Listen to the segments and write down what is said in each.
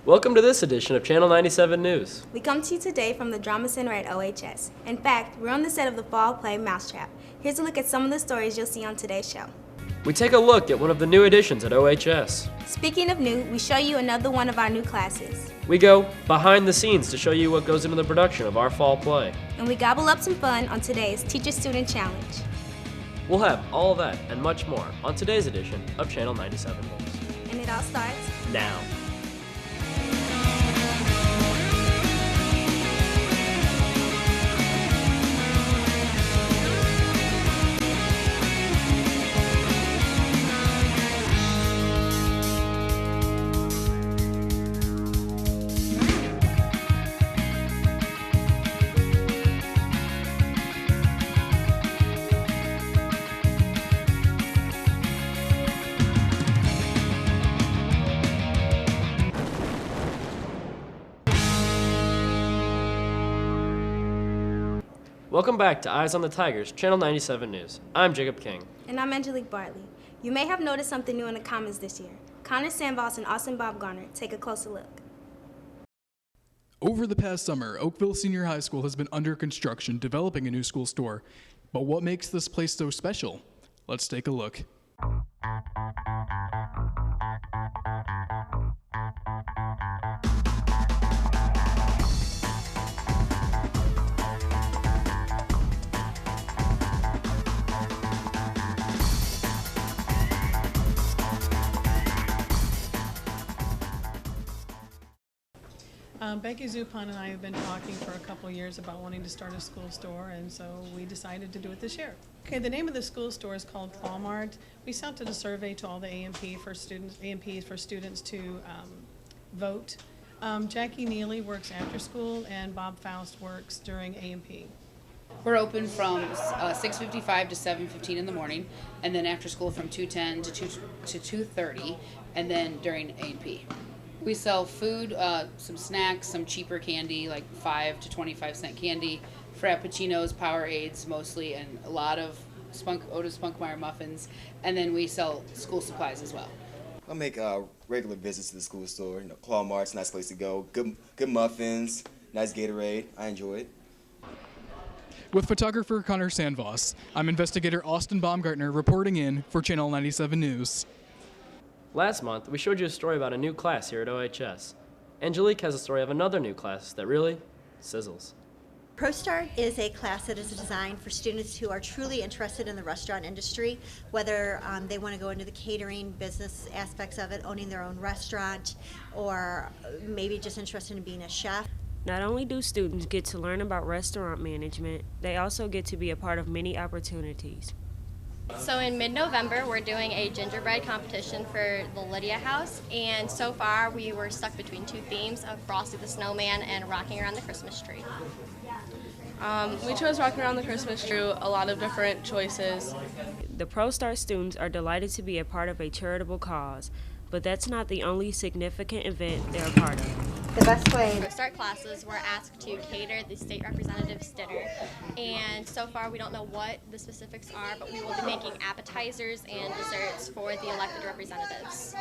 Welcome to this edition of Channel 97 News. We come to you today from the Drama Center at OHS. In fact, we're on the set of the fall play Mousetrap. Here's a look at some of the stories you'll see on today's show. We take a look at one of the new additions at OHS. Speaking of new, we show you another one of our new classes. We go behind the scenes to show you what goes into the production of our fall play. And we gobble up some fun on today's Teacher-Student Challenge. We'll have all that and much more on today's edition of Channel 97 News. And it all starts Now. Welcome back to Eyes on the Tigers, Channel 97 News. I'm Jacob King. And I'm Angelique Bartley. You may have noticed something new in the comments this year. Connor Sandvoss and Austin Baumgartner. Take a closer look. Over the past summer, Oakville Senior High School has been under construction developing a new school store. But what makes this place so special? Let's take a look. Becky Zupan and I have been talking for a couple years about wanting to start a school store, and so we decided to do it this year. Okay, the name of the school store is called Claw Mart. We sent out a survey to all the AMPs for students to vote. Jackie Neely works after school, and Bob Faust works during AMP. We're open from 6:55 to 7:15 in the morning, and then after school from 2:10 to 2:30, and then during A&P. We sell food, some snacks, some cheaper candy, like 5 to 25-cent candy, Frappuccinos, Powerades mostly, and a lot of Otis Spunkmeyer muffins, and then we sell school supplies as well. I make regular visits to the school store. Claw Mart's a nice place to go. Good muffins, nice Gatorade. I enjoy it. With photographer Connor Sandvoss, I'm investigator Austin Baumgartner reporting in for Channel 97 News. Last month, we showed you a story about a new class here at OHS. Angelique has a story of another new class that really sizzles. ProStart is a class that is designed for students who are truly interested in the restaurant industry, whether they want to go into the catering business aspects of it, owning their own restaurant, or maybe just interested in being a chef. Not only do students get to learn about restaurant management, they also get to be a part of many opportunities. So in mid-November, we're doing a gingerbread competition for the Lydia House, and so far we were stuck between two themes of Frosty the Snowman and Rocking Around the Christmas Tree. We chose Rocking Around the Christmas Tree, a lot of different choices. The ProStart students are delighted to be a part of a charitable cause, but that's not the only significant event they're a part of. The best way ProStart classes were asked to cater the state representative's dinner, and so far we don't know what the specifics are, but we will be making appetizers and desserts for the elected representatives.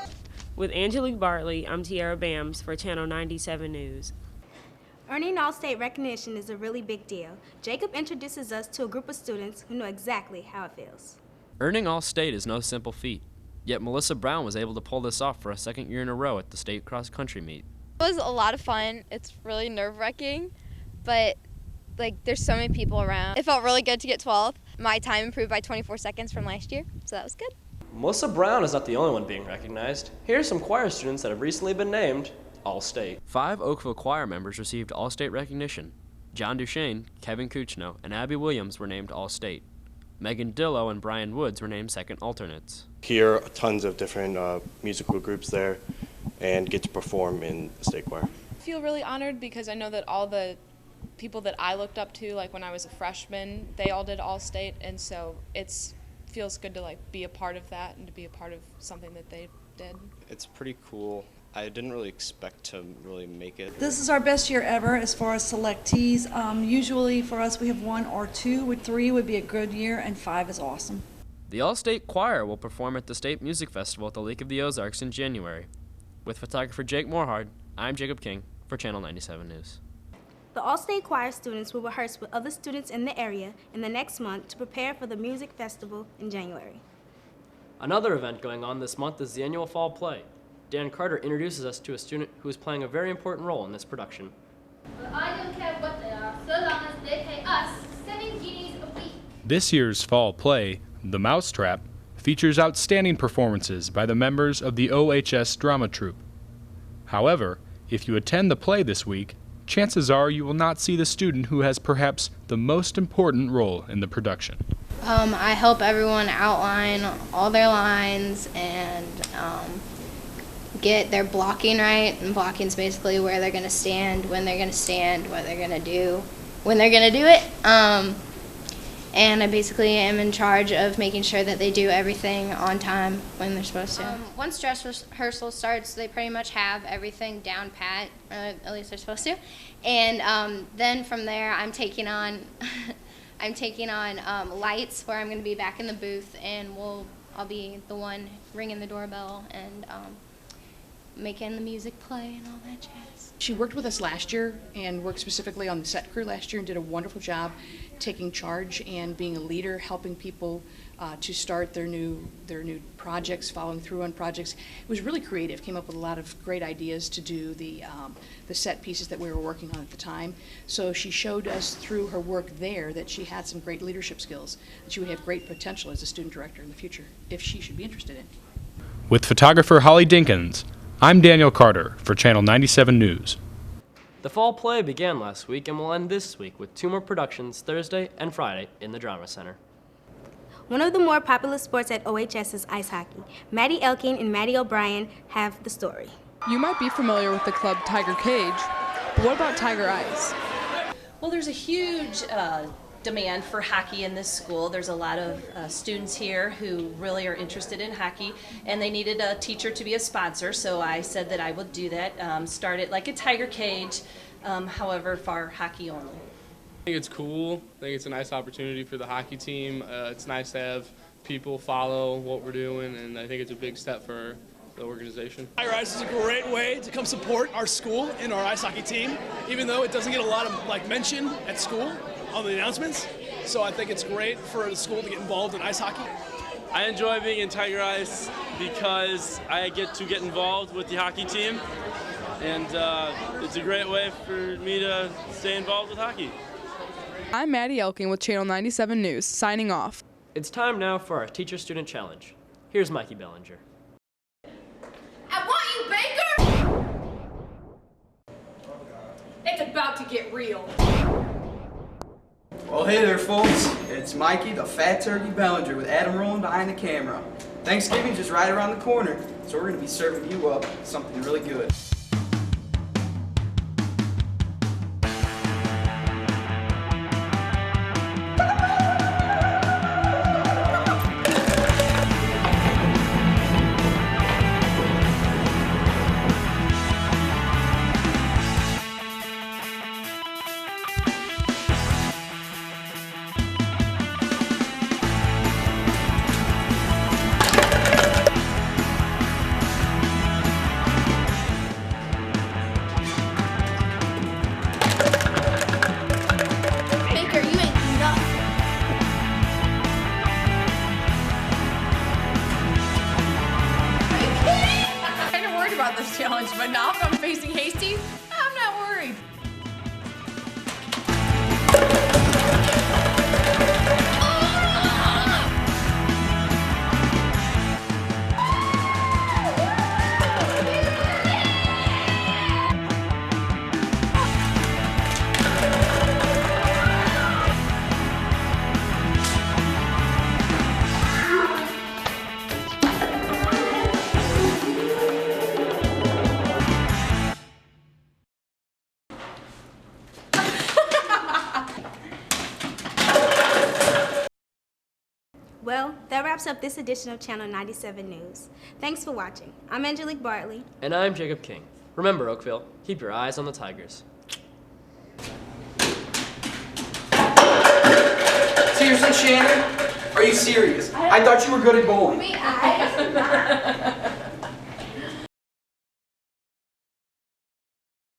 With Angelique Bartley, I'm Tiara Bams for Channel 97 News. Earning all-state recognition is a really big deal. Jacob introduces us to a group of students who know exactly how it feels. Earning all-state is no simple feat, yet Melissa Brown was able to pull this off for a second year in a row at the state cross-country meet. It was a lot of fun. It's really nerve-wracking, but there's so many people around. It felt really good to get 12th. My time improved by 24 seconds from last year, so that was good. Melissa Brown is not the only one being recognized. Here are some choir students that have recently been named All-State. 5 Oakville choir members received All-State recognition. John Duchesne, Kevin Kuchno, and Abby Williams were named All-State. Megan Dillo and Brian Woods were named second alternates. Hear tons of different musical groups there and get to perform in the state choir. I feel really honored because I know that all the people that I looked up to, like when I was a freshman, they all did All-State, and so it feels good to be a part of that and to be a part of something that they did. It's pretty cool. I didn't really expect to really make it. This is our best year ever as far as selectees. Usually for us we have 1 or 2, 3 would be a good year, and 5 is awesome. The All-State Choir will perform at the State Music Festival at the Lake of the Ozarks in January. With photographer Jake Morehard, I'm Jacob King for Channel 97 News. The All-State Choir students will rehearse with other students in the area in the next month to prepare for the music festival in January. Another event going on this month is the annual Fall Play. Dan Carter introduces us to a student who is playing a very important role in this production. But I don't care what they are, so long as they pay us 7 guineas a week. This year's fall play, The Mousetrap, features outstanding performances by the members of the OHS drama troupe. However, if you attend the play this week, chances are you will not see the student who has perhaps the most important role in the production. I help everyone outline all their lines and get their blocking right. And blocking is basically where they're going to stand, when they're going to stand, what they're going to do, when they're going to do it. And I basically am in charge of making sure that they do everything on time when they're supposed to. Once dress rehearsal starts, they pretty much have everything down pat, at least they're supposed to. And then from there, I'm taking on lights, where I'm going to be back in the booth, and I'll be the one ringing the doorbell and making the music play and all that jazz. She worked with us last year and worked specifically on the set crew last year and did a wonderful job taking charge and being a leader, helping people to start their new projects, following through on projects. It was really creative, came up with a lot of great ideas to do the set pieces that we were working on at the time. So she showed us through her work there that she had some great leadership skills, that she would have great potential as a student director in the future, if she should be interested in. With photographer Holly Dinkins, I'm Daniel Carter for Channel 97 News. The Fall Play began last week and will end this week with 2 more productions Thursday and Friday in the Drama Center. One of the more popular sports at OHS is ice hockey. Maddie Elking and Maddie O'Brien have the story. You might be familiar with the club Tiger Cage, but what about Tiger Ice? Well, there's a huge demand for hockey in this school. There's a lot of students here who really are interested in hockey, and they needed a teacher to be a sponsor, so I said that I would do that, start it like a Tiger Cage, however, for hockey only. I think it's cool. I think it's a nice opportunity for the hockey team. It's nice to have people follow what we're doing, and I think it's a big step for the organization. Tiger Ice is a great way to come support our school and our ice hockey team, even though it doesn't get a lot of mention at school on the announcements. So I think it's great for the school to get involved in ice hockey. I enjoy being in Tiger Ice because I get to get involved with the hockey team, and it's a great way for me to stay involved with hockey. I'm Maddie Elking with Channel 97 News, signing off. It's time now for our Teacher-Student Challenge. Here's Mikey Bellinger. I want you, Baker! It's about to get real. Well, hey there, folks. It's Mikey, the Fat Turkey Bellinger, with Adam rolling behind the camera. Thanksgiving's just right around the corner, so we're going to be serving you up something really good. Challenge, but now if I'm facing Hasty, I'm not worried. Well, that wraps up this edition of Channel 97 News. Thanks for watching. I'm Angelique Bartley. And I'm Jacob King. Remember, Oakville, keep your eyes on the Tigers. Seriously, Shannon? Are you serious? I thought you were good at bowling.